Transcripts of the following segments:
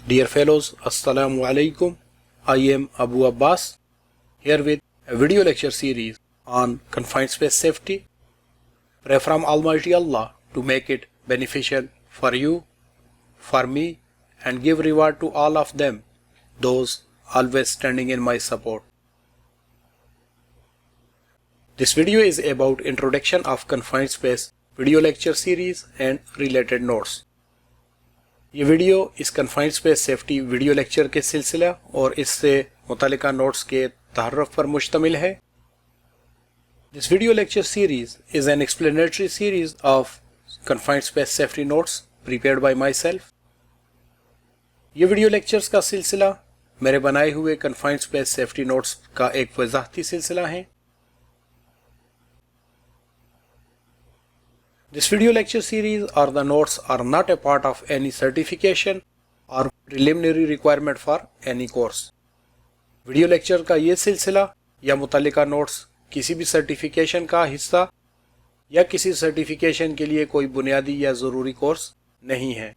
Dear fellows, Assalamu alaikum. I am Abu Abbas here with a video lecture series on confined space safety. Pray from Almighty Allah to make it beneficial for you, for me, and give reward to all of them, those always standing in my support. This video is about introduction of confined space video lecture series and related notes. یہ video اس confined space safety video lecture کے سلسلہ اور اس سے متعلقہ notice کے تعارف پر مشتمل ہے. This video lecture series is an explanatory series of confined space safety notes prepared by myself. یہ ویڈیو لیکچرز کا سلسلہ میرے بنائے ہوئے کنفائنڈ اسپیس سیفٹی نوٹس کا ایک وضاحتی سلسلہ ہے. This video lecture series or the notes are not a part of any certification or preliminary requirement for any course. Video lecture کا یہ سلسلہ یا متعلقہ نوٹس کسی بھی سرٹیفیکیشن کا حصہ یا کسی سرٹیفیکیشن کے لیے کوئی بنیادی یا ضروری کورس نہیں ہے.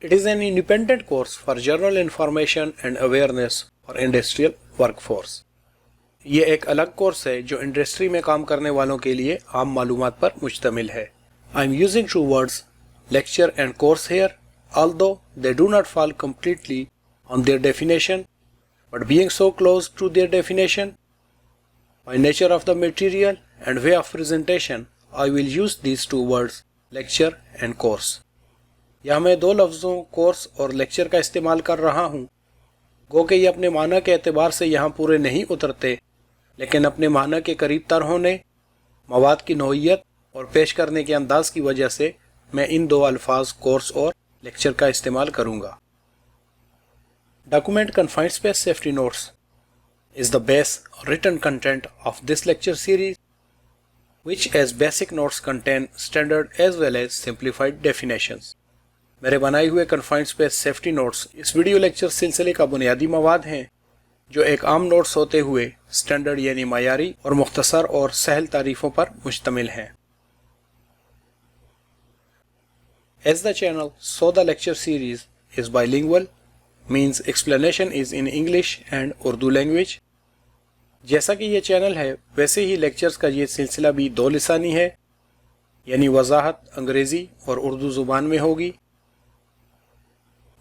It is an independent course for general information and awareness for industrial workforce. یہ ایک الگ کورس ہے جو انڈسٹری میں کام کرنے والوں کے لیے عام معلومات پر مشتمل ہے. I am using two words, lecture and course here, although they do not fall completely on their definition, but being so close to their definition, by nature of the material and way of presentation, I will use these two words, lecture and course. یہاں میں دو لفظوں course اور lecture کا استعمال کر رہا ہوں. گو کہ یہ اپنے معنی کے اعتبار سے یہاں پورے نہیں اترتے، لیکن اپنے معنی کے قریب تر ہونے، مواد کی نوعیت اور پیش کرنے کے انداز کی وجہ سے میں ان دو الفاظ کورس اور لیکچر کا استعمال کروں گا. Document Confined Space Safety Notes is the base written content of this lecture series, which as basic notes contain standard as well as simplified definitions. میرے بنائے ہوئے کنفائنڈ اسپیس سیفٹی نوٹس اس video lecture سلسلے کا بنیادی مواد ہیں جو ایک عام نوٹس ہوتے ہوئے سٹینڈرڈ یعنی معیاری اور مختصر اور سہل تعریفوں پر مشتمل ہیں. As the channel, so the lecture series is bilingual, means explanation is in English and Urdu language. جیسا کہ یہ چینل ہے ویسے ہی لیکچرز کا یہ سلسلہ بھی دو لسانی ہے، یعنی وضاحت انگریزی اور اردو زبان میں ہوگی.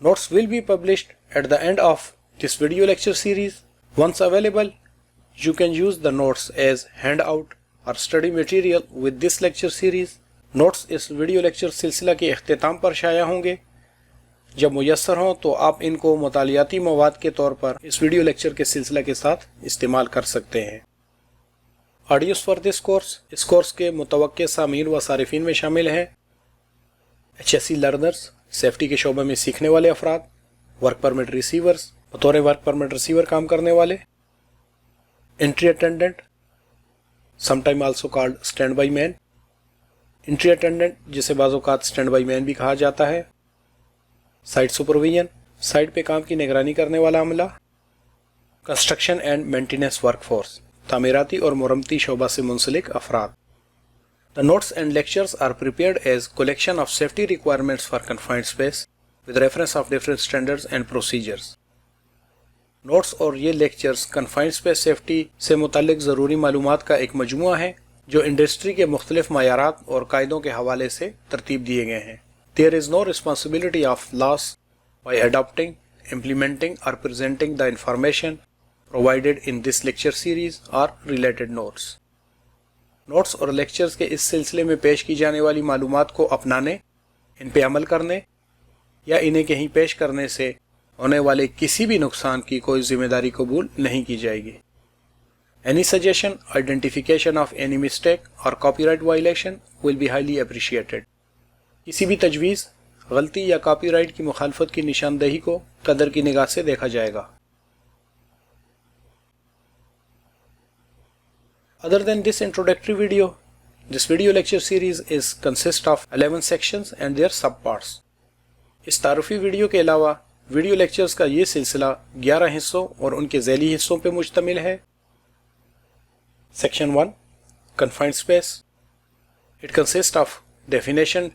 Notes will be published at the end of this video lecture series. Once available, you can use the notes as handout or study material with this lecture series. Notes اس ویڈیو لیکچر سلسلہ کے اختتام پر شائع ہوں گے. جب میسر ہوں تو آپ ان کو مطالعاتی مواد کے طور پر اس ویڈیو لیکچر کے سلسلہ کے ساتھ استعمال کر سکتے ہیں. آڈیوز فار دس کورس اس کورس کے متوقع سامعین و صارفین میں شامل ہیں HSC لرنرز، سیفٹی کے شعبے میں سیکھنے والے افراد، ورک پرمٹ ریسیورز، بطور ورک پرمٹ ریسیور کام کرنے والے، entry attendant some time also called standby man, entry attendant جسے بعض اوقات اسٹینڈ بائی مین بھی کہا جاتا ہے، سائٹ سپرویژن سائٹ پہ کام کی نگرانی کرنے والا عملہ، construction and maintenance work force تعمیراتی اور مرمتی شعبہ سے منسلک افراد. The notes and lectures are prepared as collection of safety requirements for confined space with reference of different standards and procedures. Notes اور یہ لیکچرز confined space safety سے متعلق ضروری معلومات کا ایک مجموعہ ہے جو انڈسٹری کے مختلف معیارات اور قاعدوں کے حوالے سے ترتیب دیے گئے ہیں. There is no responsibility of loss by adopting, implementing or presenting the information provided in this lecture series or related notes. Notes اور لیکچرز کے اس سلسلے میں پیش کی جانے والی معلومات کو اپنانے، ان پہ عمل کرنے یا انہیں کہیں پیش کرنے سے ہونے والے کسی بھی نقصان کی کوئی ذمہ داری قبول نہیں کی جائے گی. Any suggestion, identification of any mistake or copyright violation will be highly appreciated. کسی بھی تجویز، غلطی یا کاپی رائٹ کی مخالفت کی نشاندہی کو قدر کی نگاہ سے دیکھا جائے گا. Other than this introductory video, this video lecture series consists of 11 sections and their subparts. اس تعارفی ویڈیو کے علاوہ ویڈیو لیکچرز کا یہ سلسلہ 11 حصوں اور ان کے ذیلی حصوں پہ مشتمل ہے۔ Section 1 Confined space. It consists of definition,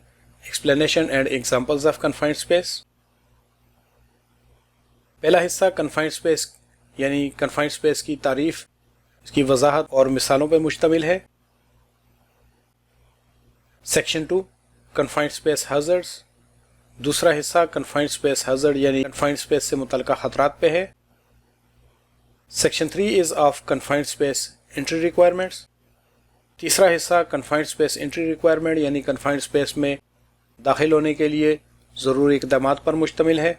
explanation and examples of confined space. پہلا حصہ confined space یعنی confined space کی تعریف، اس کی وضاحت اور مثالوں پہ مشتمل ہے۔ Section 2 Confined space hazards. دوسرا حصہ confined space hazard یعنی confined space سے متعلقہ خطرات پہ ہے۔ Section 3 is of confined space entry requirements. تیسرا حصہ confined space entry requirement یعنی confined space میں داخل ہونے کے لیے ضروری اقدامات پر مشتمل ہے۔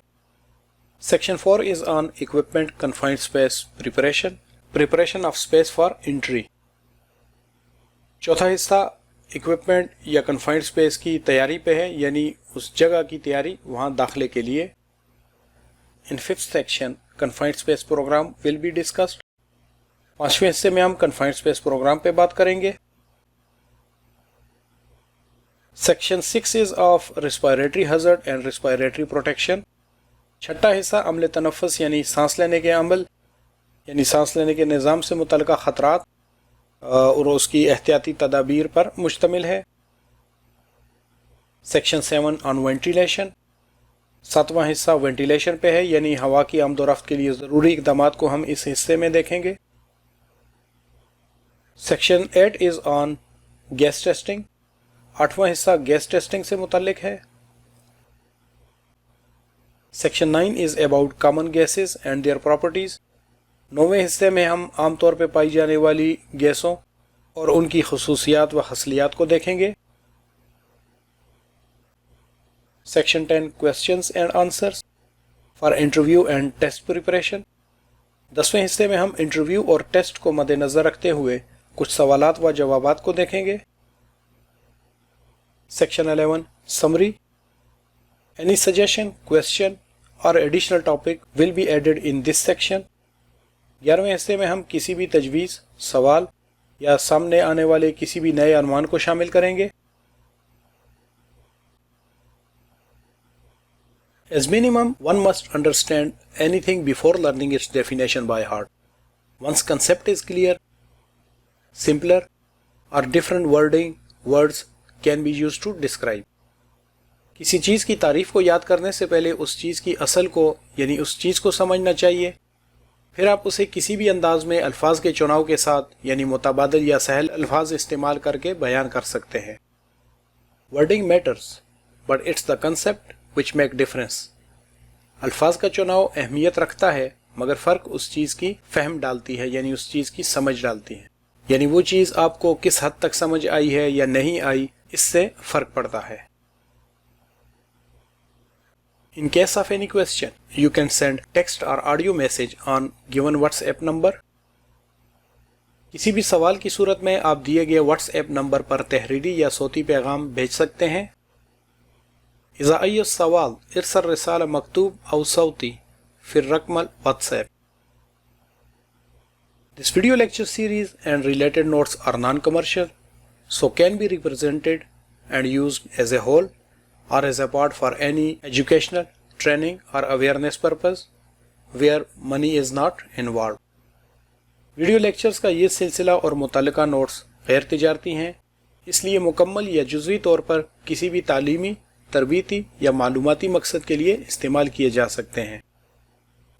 Section 4 is on equipment confined space preparation of space for entry. چوتھا حصہ equipment یا confined space کی تیاری پہ ہے یعنی اس جگہ کی تیاری وہاں داخلے کے لیے۔ In fifth section confined space program will be discussed. پانچویں حصے میں ہم confined space program پہ بات کریں گے۔ Section 6 is of respiratory hazard and respiratory protection. چھٹا حصہ عمل تنفس یعنی سانس لینے کے عمل یعنی سانس لینے کے نظام سے متعلقہ خطرات اور اس کی احتیاطی تدابیر پر مشتمل ہے۔ Section 7 on ventilation. ساتواں حصہ وینٹیلیشن پہ ہے یعنی ہوا کی آمد و رفت کے لیے ضروری اقدامات کو ہم اس حصے میں دیکھیں گے۔ Section 8 is on gas testing. آٹھواں حصہ گیس ٹیسٹنگ سے متعلق ہے۔ Section 9 is about common gases and their properties. نویں حصے میں ہم عام طور پہ پائی جانے والی گیسوں اور ان کی خصوصیات و خصلیات کو دیکھیں گے۔ Section 10 questions and answers for interview and test preparation. 10ویں حصے میں ہم انٹرویو اور ٹیسٹ کو مد نظر رکھتے ہوئے کچھ سوالات و جوابات کو دیکھیں گے۔ Section 11 summary. Any suggestion, question or additional topic will be added in this section. 11ویں حصے میں ہم کسی بھی تجویز، سوال یا سامنے آنے والے کسی بھی نئے عنوان کو شامل کریں گے۔ As minimum, one must understand anything before learning its definition by heart. Once concept is clear, simpler or different words can be used to describe. کسی چیز کی تعریف کو یاد کرنے سے پہلے اس چیز کی اصل کو یعنی اس چیز کو سمجھنا چاہیے، پھر آپ اسے کسی بھی انداز میں الفاظ کے چناؤ کے ساتھ یعنی متبادل یا سہل الفاظ استعمال کر کے بیان کر سکتے ہیں۔ Wording matters, but it's the concept which make difference. الفاظ کا چناؤ اہمیت رکھتا ہے مگر فرق اس چیز کی فہم ڈالتی ہے یعنی اس چیز کی سمجھ ڈالتی ہے، یعنی وہ چیز آپ کو کس حد تک سمجھ آئی ہے یا نہیں آئی، اس سے فرق پڑتا ہے۔ In case of any question, you can send text or audio message on given WhatsApp number. کسی بھی سوال کی صورت میں آپ دیے گئے واٹس ایپ نمبر پر تحریری یا صوتی پیغام بھیج سکتے ہیں۔ إذا أي السوال ارسل رسالة مكتوب أو صوتي في الرقم الواتساب. This video lecture series and related notes are non-commercial, so can be represented and used as a whole or as a part for any educational, training or awareness purpose where money is not involved. Video lectures کا یہ سلسلہ اور متعلقہ notice غیر تجارتی ہیں، اس لیے مکمل یا جزوی طور پر کسی بھی تعلیمی، تربیتی یا معلوماتی مقصد کے لیے استعمال کیے جا سکتے ہیں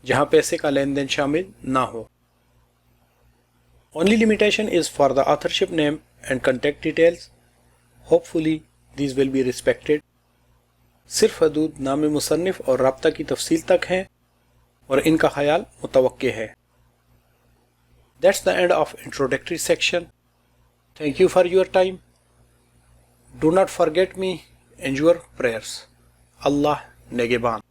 جہاں پیسے کا لین دین شامل نہ ہو۔ Only limitation is for the authorship name and contact details. Hopefully these will be respected. صرف حدود نام مصنف اور رابطہ کی تفصیل تک ہیں اور ان کا خیال متوقع ہے۔ That's the end of introductory section. Thank you for your time. Do not forget me in your prayers. Allah Negeban.